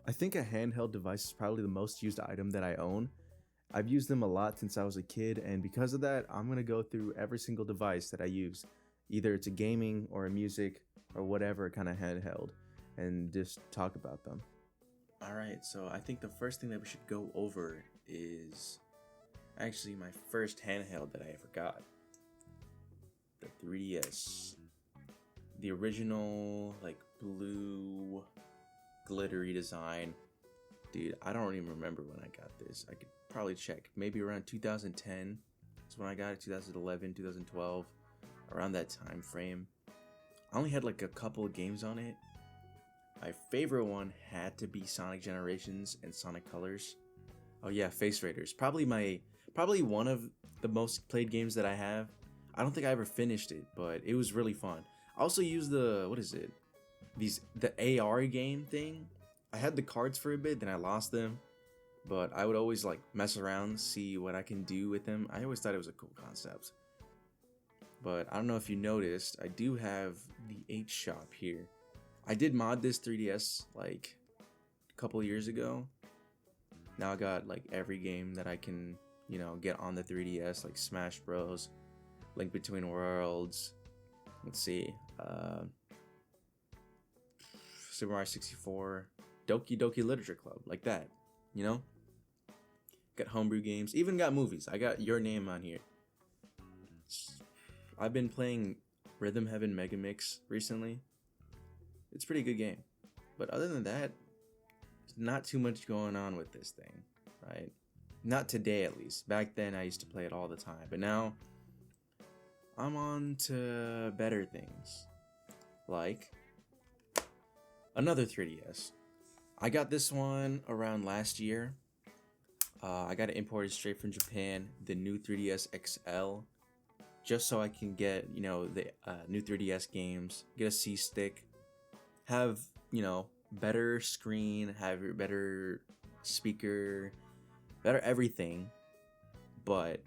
I think a handheld device is probably the most used item that I own. I've used them a lot since I was a kid, and because of that, I'm gonna go through every single device that I use. Either it's a gaming or a music or whatever kind of handheld, and just talk about them. Alright, so I think the first thing that we should go over is actually my first handheld that I ever got. The 3DS. The original, like, blue, glittery design. Dude, I don't even remember when I got this. I could probably check. Maybe around 2010 is when I got it, 2011, 2012, around that time frame. I only had like a couple of games on it. My favorite one had to be Sonic Generations and Sonic Colors. Oh yeah, Face Raiders. Probably one of the most played games that I have. I don't think I ever finished it, but it was really fun. I also used the AR game thing. I had the cards for a bit, then I lost them. But I would always like mess around, see what I can do with them. I always thought it was a cool concept. But I don't know if you noticed, I do have the 8 shop here. I did mod this 3DS like a couple years ago. Now I got like every game that I can, get on the 3DS, like Smash Bros, Link Between Worlds. Let's see, Super Mario 64, Doki Doki Literature Club, like that, Got homebrew games, even got movies. I got Your Name on here. I've been playing Rhythm Heaven Mega Mix recently. It's a pretty good game. But other than that, there's not too much going on with this thing, right? Not today, at least. Back then, I used to play it all the time. But now, I'm on to better things. Like another 3DS. I got this one around last year. I got it imported straight from Japan, the new 3DS XL, just so I can get, the new 3DS games, get a C-Stick, have, better screen, have better speaker, better everything, but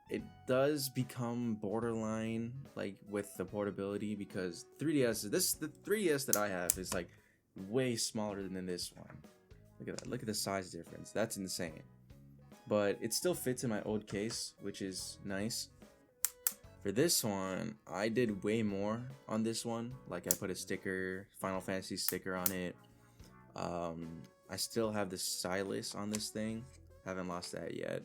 it does become borderline, like, with the portability, because the 3DS that I have is, like, way smaller than this one. Look at that, look at the size difference, that's insane. But it still fits in my old case, which is nice. For this one, I did way more on this one. Like I put a sticker, Final Fantasy sticker on it. I still have the stylus on this thing. Haven't lost that yet.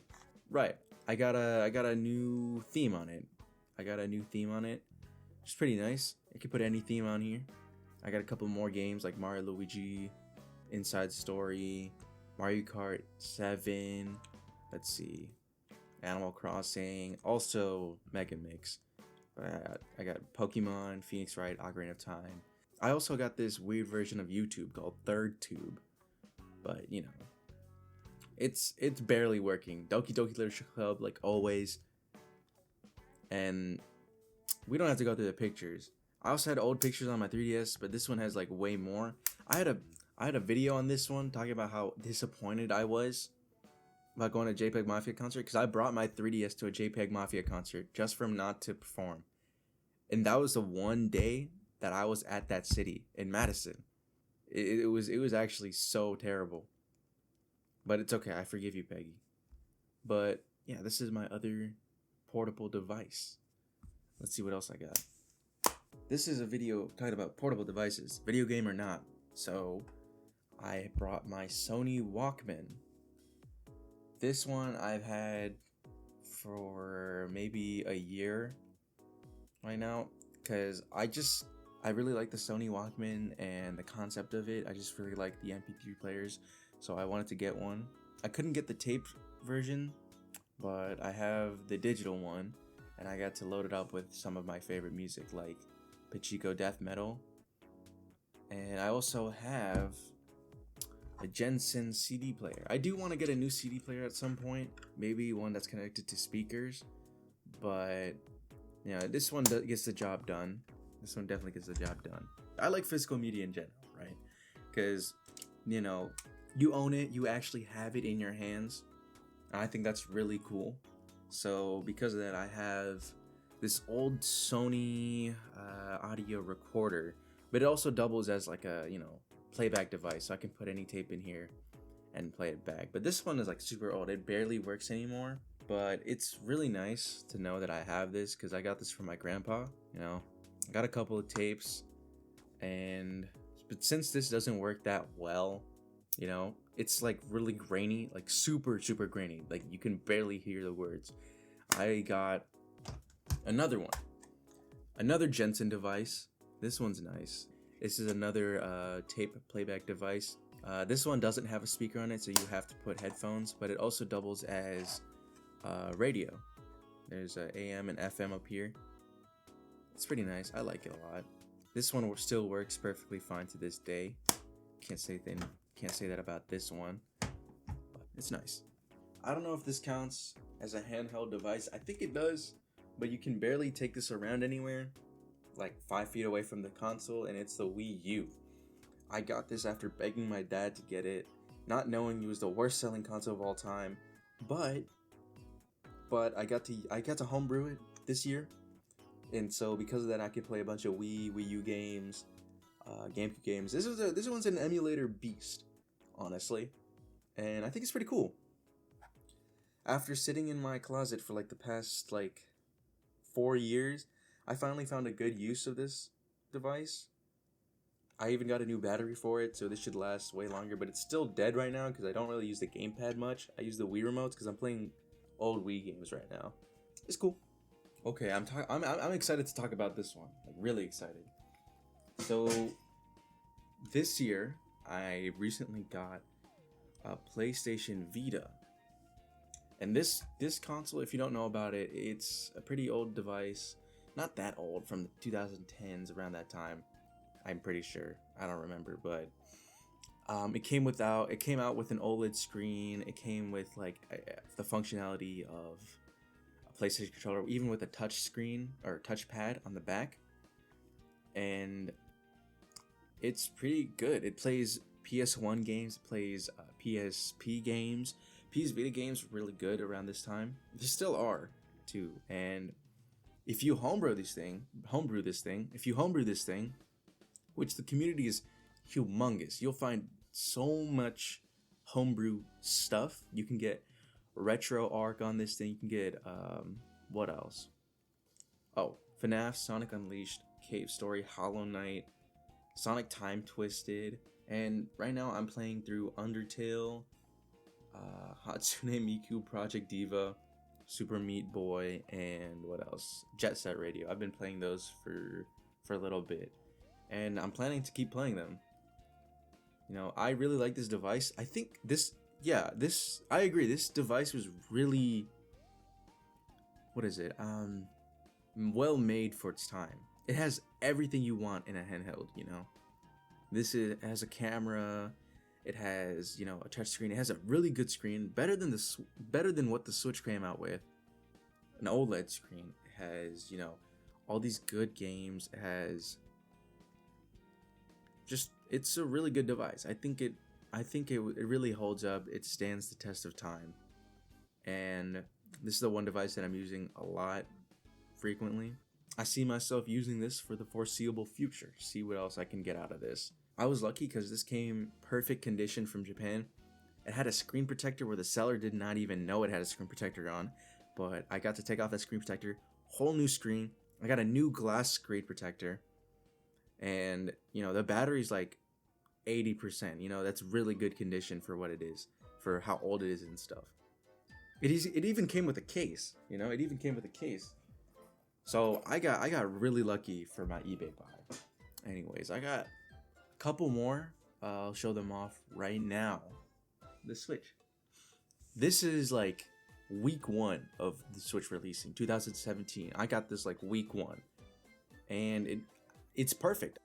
Right, I got a new theme on it. Which is pretty nice. I can put any theme on here. I got a couple more games like Mario Luigi, Inside Story, Mario Kart 7. Let's see, Animal Crossing, also Mega Mix. But I got Pokemon, Phoenix Wright, Ocarina of Time. I also got this weird version of YouTube called Third Tube. But, it's barely working. Doki Doki Literature Club, like always. And we don't have to go through the pictures. I also had old pictures on my 3DS, but this one has like way more. I had a video on this one talking about how disappointed I was about going to JPEG Mafia concert, because I brought my 3DS to a JPEG Mafia concert just for him not to perform. And that was the one day that I was at that city in Madison. It was actually so terrible. But it's okay, I forgive you, Peggy. But yeah, this is my other portable device. Let's see what else I got. This is a video talking about portable devices, video game or not. So I brought my Sony Walkman. This one I've had for maybe a year right now, because I really like the Sony Walkman and the concept of it. I just really like the MP3 players, so I wanted to get one. I couldn't get the taped version, but I have the digital one, and I got to load it up with some of my favorite music like Pachinko Death Metal. And I also have a Jensen CD player. I do want to get a new CD player at some point, maybe one that's connected to speakers, but this one gets the job done. This one definitely gets the job done. I like physical media in general, right? Because you own it, you actually have it in your hands. I think that's really cool. So because of that, I have this old Sony audio recorder, but it also doubles as like a playback device, so I can put any tape in here and play it back. But this one is like super old. It barely works anymore. But it's really nice to know that I have this because I got this from my grandpa. You know, I got a couple of tapes, but since this doesn't work that well, you know, it's like really grainy, like super grainy. Like you can barely hear the words. I got another one, another Jensen device. This one's nice. This is another tape playback device. This one doesn't have a speaker on it, so you have to put headphones, but it also doubles as radio. There's AM and FM up here. It's pretty nice. I like it a lot. This one still works perfectly fine to this day. Can't say that about this one, but it's nice. I don't know if this counts as a handheld device. I think it does, but you can barely take this around anywhere, like 5 feet away from the console, and it's the Wii U. I got this after begging my dad to get it, not knowing it was the worst selling console of all time, but I got to homebrew it this year, and so because of that, I could play a bunch of Wii U games, GameCube games. This one's an emulator beast, honestly, and I think it's pretty cool. After sitting in my closet for like the past 4 years, I finally found a good use of this device. I even got a new battery for it, so this should last way longer, but it's still dead right now because I don't really use the gamepad much. I use the Wii remotes because I'm playing old Wii games right now. It's cool. Okay, I'm excited to talk about this one. Like really excited. So this year I recently got a PlayStation Vita. And this console, if you don't know about it, it's a pretty old device. Not that old, from the 2010s, around that time. I'm pretty sure. I don't remember, but it came out with an OLED screen. It came with the functionality of a PlayStation controller, even with a touch screen or touchpad on the back. And it's pretty good. It plays PS1 games, it plays PSP games. PS Vita games were really good around this time. They still are too. And if you homebrew this thing, which the community is humongous, you'll find so much homebrew stuff. You can get Retro Arc on this thing. You can get what else? Oh, FNAF, Sonic Unleashed, Cave Story, Hollow Knight, Sonic Time Twisted, and right now I'm playing through Undertale, Hatsune Miku, Project Diva, Super Meat Boy, and what else? Jet Set Radio. I've been playing those for a little bit, and I'm planning to keep playing them. You know, I really like this device. I think I agree. This device was really, well made for its time. It has everything you want in a handheld, you know. It has a camera. It has, a touchscreen. It has a really good screen, better than what the Switch came out with. An OLED screen. It has, all these good games. It has it's a really good device. I think it really holds up. It stands the test of time. And this is the one device that I'm using a lot, frequently. I see myself using this for the foreseeable future. See what else I can get out of this. I was lucky because this came perfect condition from Japan. It had a screen protector where the seller did not even know it had a screen protector on, but I got to take off that screen protector, whole new screen. I got a new glass screen protector, and the battery's like 80%. That's really good condition for what it is, for how old it is and stuff. It even came with a case. It even came with a case. So I got really lucky for my eBay buy. Anyways, I got a couple more. I'll show them off right now. The Switch. This is like week 1 of the Switch releasing, 2017. I got this like week 1, and it's perfect.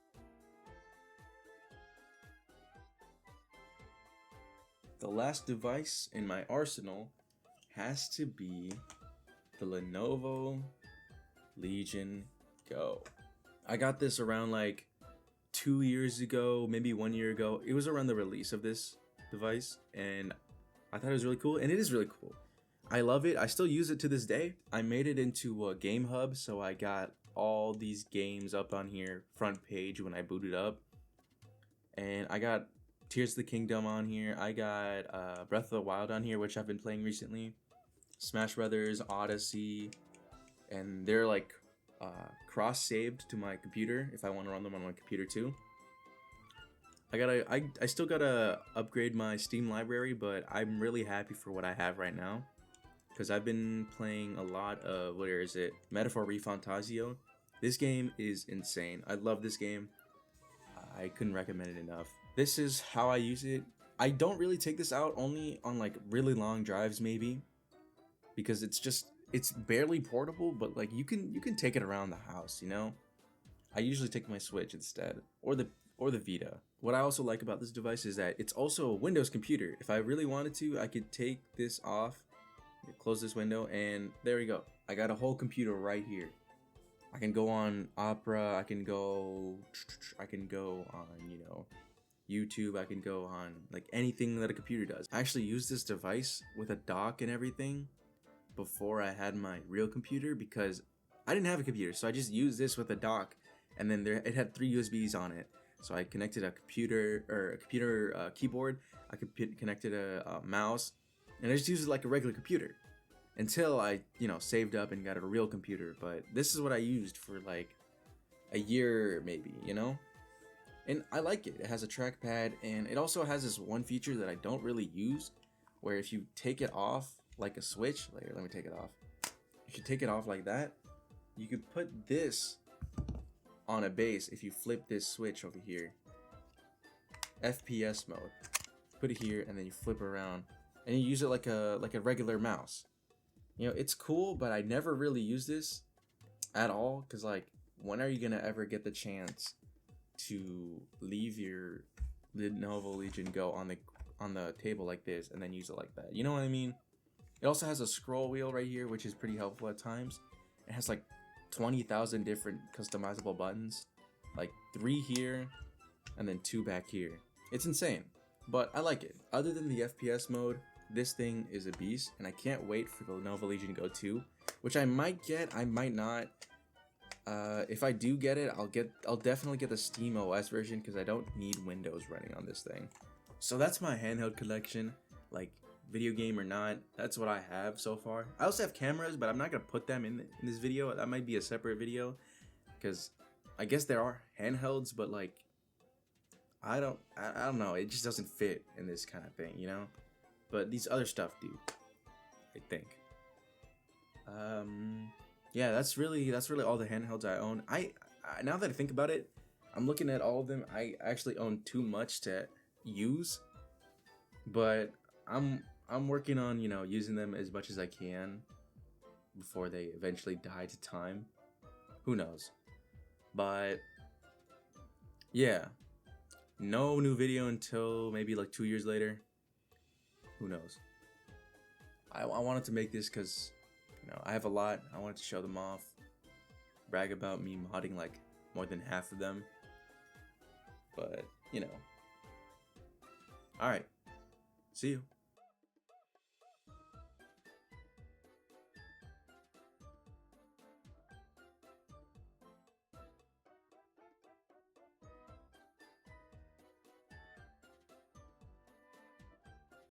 The last device in my arsenal has to be the Lenovo Legion Go. I got this around 2 years ago, maybe 1 year ago. It was around the release of this device, and I thought it was really cool, and it is really cool. I love it. I still use it to this day. I made it into a game hub, so I got all these games up on here, front page, when I booted up. And I got Tears of the Kingdom on here. I got Breath of the Wild on here, which I've been playing recently. Smash Brothers, Odyssey, and they're like cross-saved to my computer if I want to run them on my computer too. I still gotta upgrade my Steam library, but I'm really happy for what I have right now, because I've been playing a lot of, where is it, Metaphor Refantasio. This game is insane. I love this game. I couldn't recommend it enough. This is how I use it. I don't really take this out, only on like really long drives maybe, because it's barely portable, but like you can take it around the house, you know. I usually take my Switch instead, or the Vita. What I also like about this device is that it's also a Windows computer. If I really wanted to, I could take this off, close this window, and there we go. I got a whole computer right here. I can go on Opera, I can go on, you know, YouTube, I can go on like anything that a computer does. I actually used this device with a dock and everything before I had my real computer, because I didn't have a computer, so I just used this with a dock, and then it had 3 USBs on it. So I connected a computer keyboard. I connected a mouse, and I just used it like a regular computer until I, you know, saved up and got a real computer. But this is what I used for like a year maybe, you know, and I like it. It has a trackpad, and it also has this one feature that I don't really use, where if you take it off like a Switch, like, let me take it off. If you take it off like that, you could put this on a base. If you flip this switch over here, FPS mode, put it here, and then you flip around, and you use it like a regular mouse. You know, it's cool, but I never really use this at all, because like, when are you gonna ever get the chance to leave your Lenovo Legion Go on the table like this and then use it like that? You know what I mean? It also has a scroll wheel right here, which is pretty helpful at times. It has like 20,000 different customizable buttons, like 3 here and then 2 back here. It's insane, but I like it. Other than the FPS mode, this thing is a beast, and I can't wait for the Lenovo Legion Go 2, which I might get, I might not. If I do get it, I'll definitely get the Steam OS version, because I don't need Windows running on this thing. So that's my handheld collection, like video game or not. That's what I have so far. I also have cameras, but I'm not gonna put them in this video. That might be a separate video, because I guess there are handhelds, but like I don't know, it just doesn't fit in this kind of thing, you know. But these other stuff do, I think. Yeah, that's really all the handhelds I own. I now that I think about it, I'm looking at all of them. I actually own too much to use, but I'm working on, you know, using them as much as I can before they eventually die to time. Who knows? But yeah, no new video until maybe like 2 years later. Who knows? I wanted to make this because, you know, I have a lot. I wanted to show them off, brag about me modding like more than half of them. But, you know. Alright. See you.